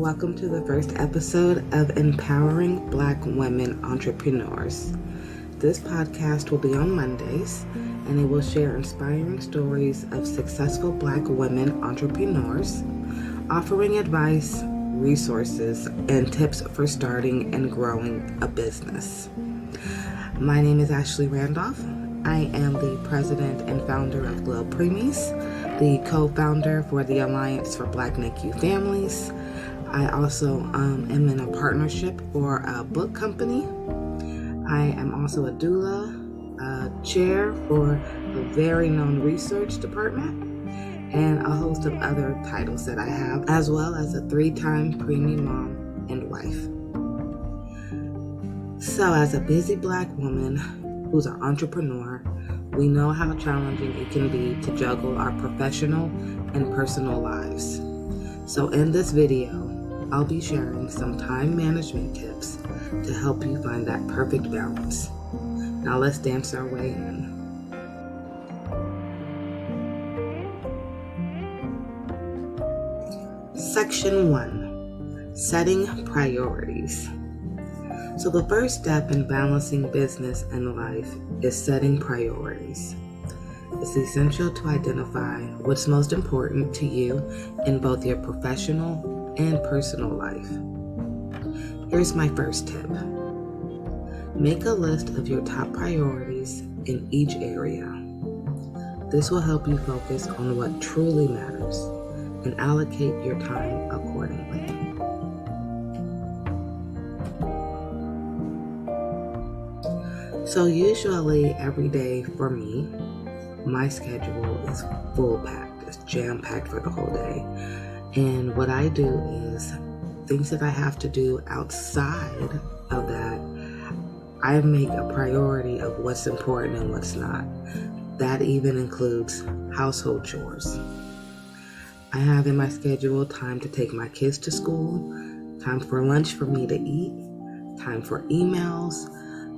Welcome to the first episode of Empowering Black Women Entrepreneurs. This podcast will be on Mondays, and it will share inspiring stories of successful Black women entrepreneurs, offering advice, resources, and tips for starting and growing a business. My name is Ashley Randolph. I am the president and founder of Globe Preemies, the co-founder for the Alliance for Black NICU Families. I also am in a partnership for a book company. I am also a doula, chair for a very known research department, and a host of other titles that I have, as well as a 3-time preemie mom and wife. So as a busy Black woman who's an entrepreneur, we know how challenging it can be to juggle our professional and personal lives. So in this video, I'll be sharing some time management tips to help you find that perfect balance. Now let's dance our way in. Section 1, setting priorities. So the first step in balancing business and life is setting priorities. It's essential to identify what's most important to you in both your professional and personal life. Here's my first tip. Make a list of your top priorities in each area. This will help you focus on what truly matters and allocate your time accordingly. So usually every day for me, my schedule is full packed. It's jam packed for the whole day. And what I do is things that I have to do outside of that, I make a priority of what's important and what's not. That even includes household chores. I have in my schedule time to take my kids to school, time for lunch for me to eat, time for emails,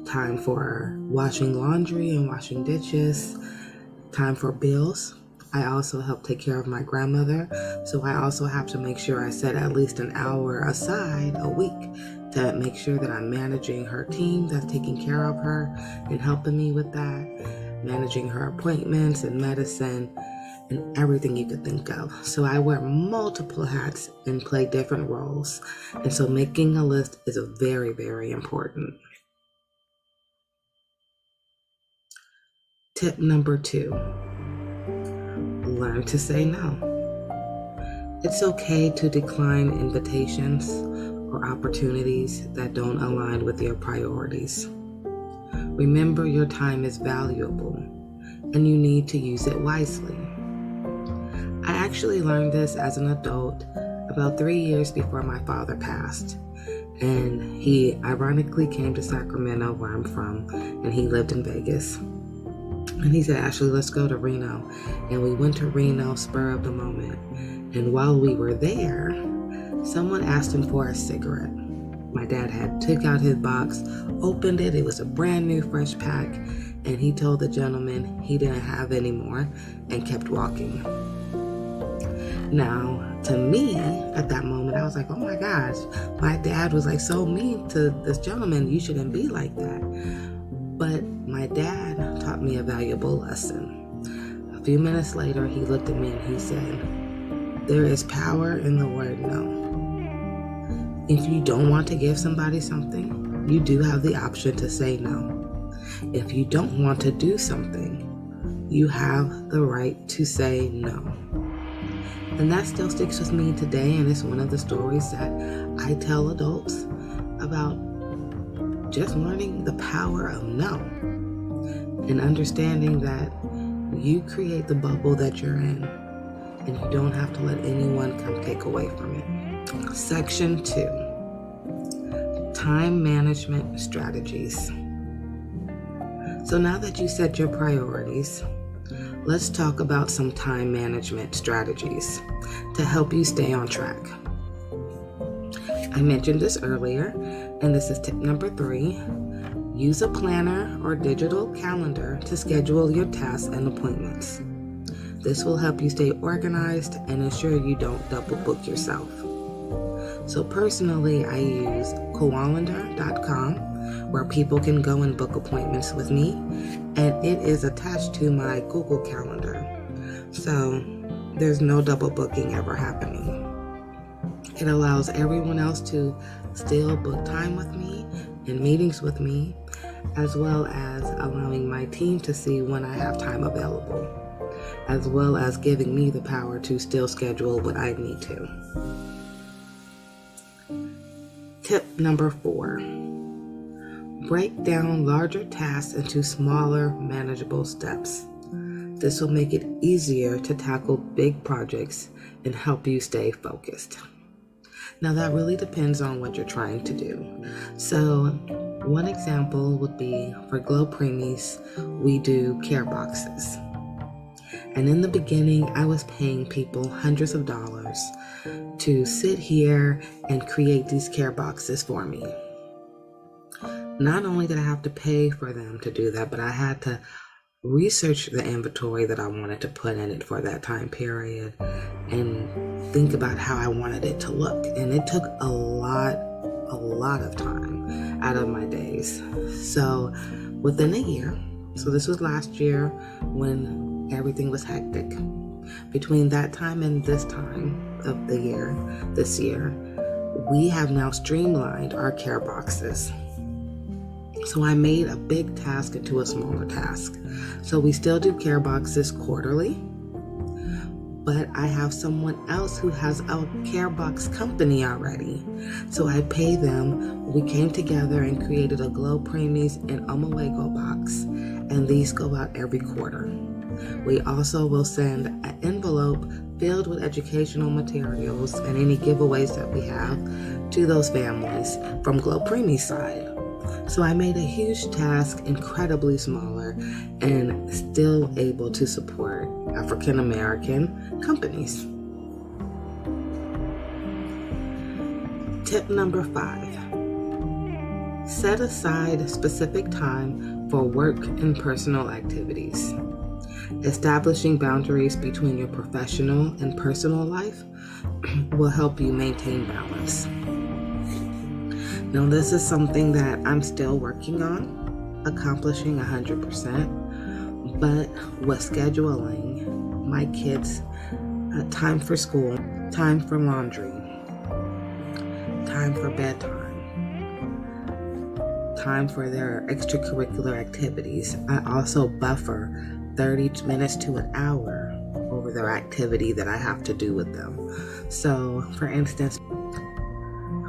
time for washing laundry and washing dishes, time for bills. I also help take care of my grandmother, so I also have to make sure I set at least an hour aside a week to make sure that I'm managing her team that's taking care of her and helping me with that, managing her appointments and medicine and everything you could think of. So I wear multiple hats and play different roles, and so making a list is very, very important. Tip number 2, learn to say no. It's okay to decline invitations or opportunities that don't align with your priorities. Remember, your time is valuable and you need to use it wisely. I actually learned this as an adult about 3 years before my father passed. And he ironically came to Sacramento, where I'm from, and he lived in Vegas. And he said, Ashley, let's go to Reno. And we went to Reno, spur of the moment. And while we were there, someone asked him for a cigarette. My dad had took out his box, opened it. It was a brand new fresh pack. And he told the gentleman he didn't have any more and kept walking. Now, to me, at that moment, I was like, oh my gosh, my dad was like so mean to this gentleman. You shouldn't be like that. But my dad taught me a valuable lesson. A few minutes later, he looked at me and he said, there is power in the word no. If you don't want to give somebody something, you do have the option to say no. If you don't want to do something, you have the right to say no. And that still sticks with me today, and it's one of the stories that I tell adults about just learning the power of no and understanding that you create the bubble that you're in and you don't have to let anyone come take away from it. Section 2, time management strategies. So now that you set your priorities, let's talk about some time management strategies to help you stay on track. I mentioned this earlier, and this is tip number 3. Use a planner or digital calendar to schedule your tasks and appointments. This will help you stay organized and ensure you don't double book yourself. So personally, I use calendar.com, where people can go and book appointments with me, and it is attached to my Google Calendar. So there's no double booking ever happening. It allows everyone else to still book time with me and meetings with me, as well as allowing my team to see when I have time available, as well as giving me the power to still schedule what I need to. Tip number 4, break down larger tasks into smaller, manageable steps. This will make it easier to tackle big projects and help you stay focused. Now that really depends on what you're trying to do. So one example would be for Glow Preemies, we do care boxes. And in the beginning, I was paying people hundreds of dollars to sit here and create these care boxes for me. Not only did I have to pay for them to do that, but I had to research the inventory that I wanted to put in it for that time period and think about how I wanted it to look. And it took a lot of time out of my days. So within a year, so this was last year when everything was hectic. Between that time and this time of the year, this year, we have now streamlined our care boxes. So I made a big task into a smaller task. So we still do care boxes quarterly, but I have someone else who has a care box company already. So I pay them. We came together and created a Glow Preemies and Omawego box, and these go out every quarter. We also will send an envelope filled with educational materials and any giveaways that we have to those families from Glow Preemies side. So I made a huge task incredibly smaller and still able to support African American companies. Tip number 5, set aside specific time for work and personal activities. Establishing boundaries between your professional and personal life will help you maintain balance. Now, this is something that I'm still working on accomplishing 100%, but with scheduling my kids' time for school, time for laundry, time for bedtime, time for their extracurricular activities, I also buffer 30 minutes to an hour over their activity that I have to do with them. So, for instance,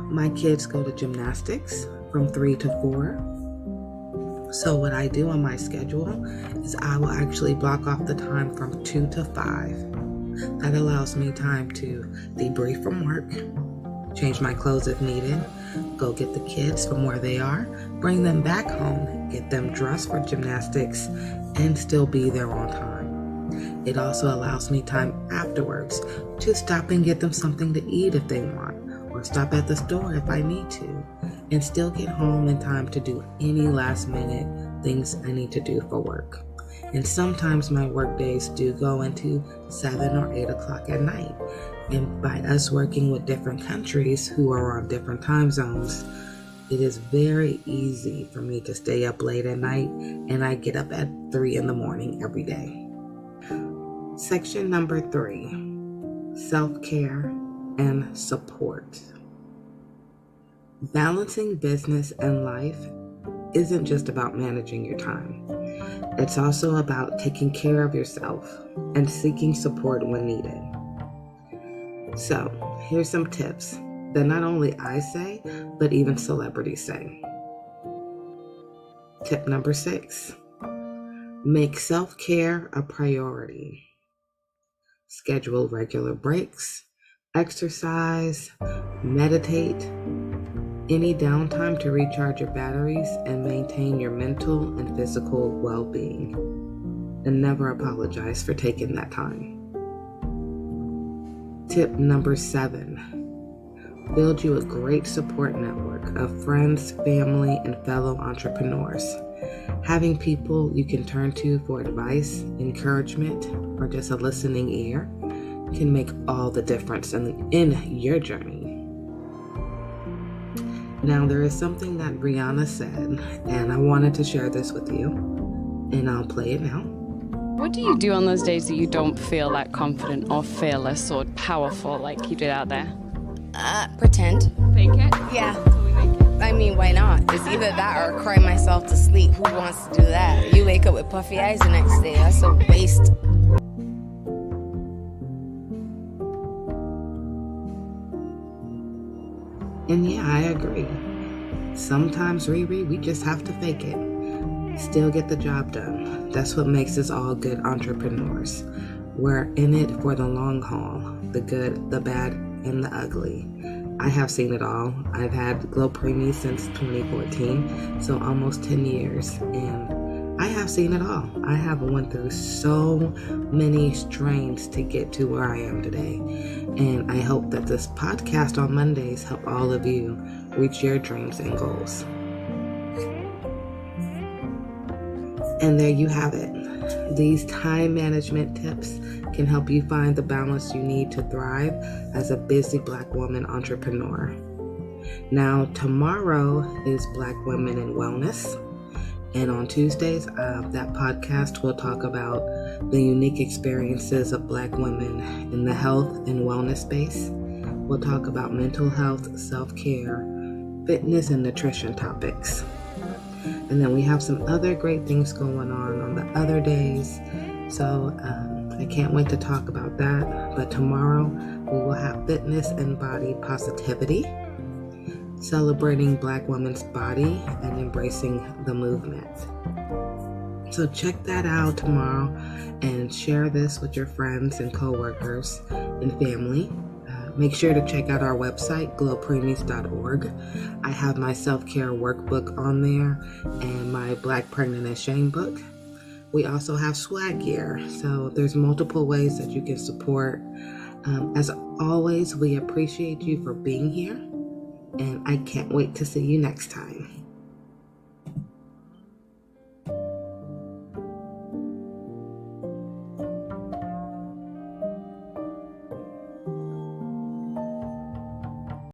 my kids go to gymnastics from 3 to 4. So what I do on my schedule is I will actually block off the time from 2 to 5. That allows me time to debrief from work, change my clothes if needed, go get the kids from where they are, bring them back home, get them dressed for gymnastics, and still be there on time. It also allows me time afterwards to stop and get them something to eat if they want, or stop at the store if I need to, and still get home in time to do any last minute things I need to do for work. And sometimes my work days do go into 7 or 8 o'clock at night. And by us working with different countries who are on different time zones, it is very easy for me to stay up late at night, and I get up at 3 in the morning every day. Section number 3, self-care and support. Balancing business and life isn't just about managing your time. It's also about taking care of yourself and seeking support when needed. So, here's some tips that not only I say, but even celebrities say. Tip number 6, make self-care a priority. Schedule regular breaks, exercise, meditate, any downtime to recharge your batteries and maintain your mental and physical well-being. And never apologize for taking that time. Tip number 7, build you a great support network of friends, family, and fellow entrepreneurs. Having people you can turn to for advice, encouragement, or just a listening ear can make all the difference in your journey. Now, there is something that Rihanna said, and I wanted to share this with you, and I'll play it now. What do you do on those days that you don't feel that confident or fearless or powerful like you did out there? Pretend. Fake it? Yeah. Until we make it. I mean, why not? It's either that or cry myself to sleep. Who wants to do that? You wake up with puffy eyes the next day. That's a waste. And yeah, I agree. Sometimes, Riri, we just have to fake it. Still get the job done. That's what makes us all good entrepreneurs. We're in it for the long haul, the good, the bad, and the ugly. I have seen it all. I've had Glow Preemie since 2014, so almost 10 years, and I have seen it all. I have went through so many strains to get to where I am today, and I hope that this podcast on Mondays help all of you reach your dreams and goals. And there you have it. These time management tips can help you find the balance you need to thrive as a busy Black woman entrepreneur. Now, tomorrow is Black Women in Wellness. And on Tuesdays, that podcast will talk about the unique experiences of Black women in the health and wellness space. We'll talk about mental health, self-care, fitness, and nutrition topics. And then we have some other great things going on the other days. So I can't wait to talk about that. But tomorrow we will have fitness and body positivity, celebrating Black women's body and embracing the movement. So check that out tomorrow and share this with your friends and coworkers and family. Make sure to check out our website, glowpreemies.org. I have my self-care workbook on there and my Black Pregnant and Shame book. We also have swag gear, so there's multiple ways that you can support. As always, we appreciate you for being here, and I can't wait to see you next time.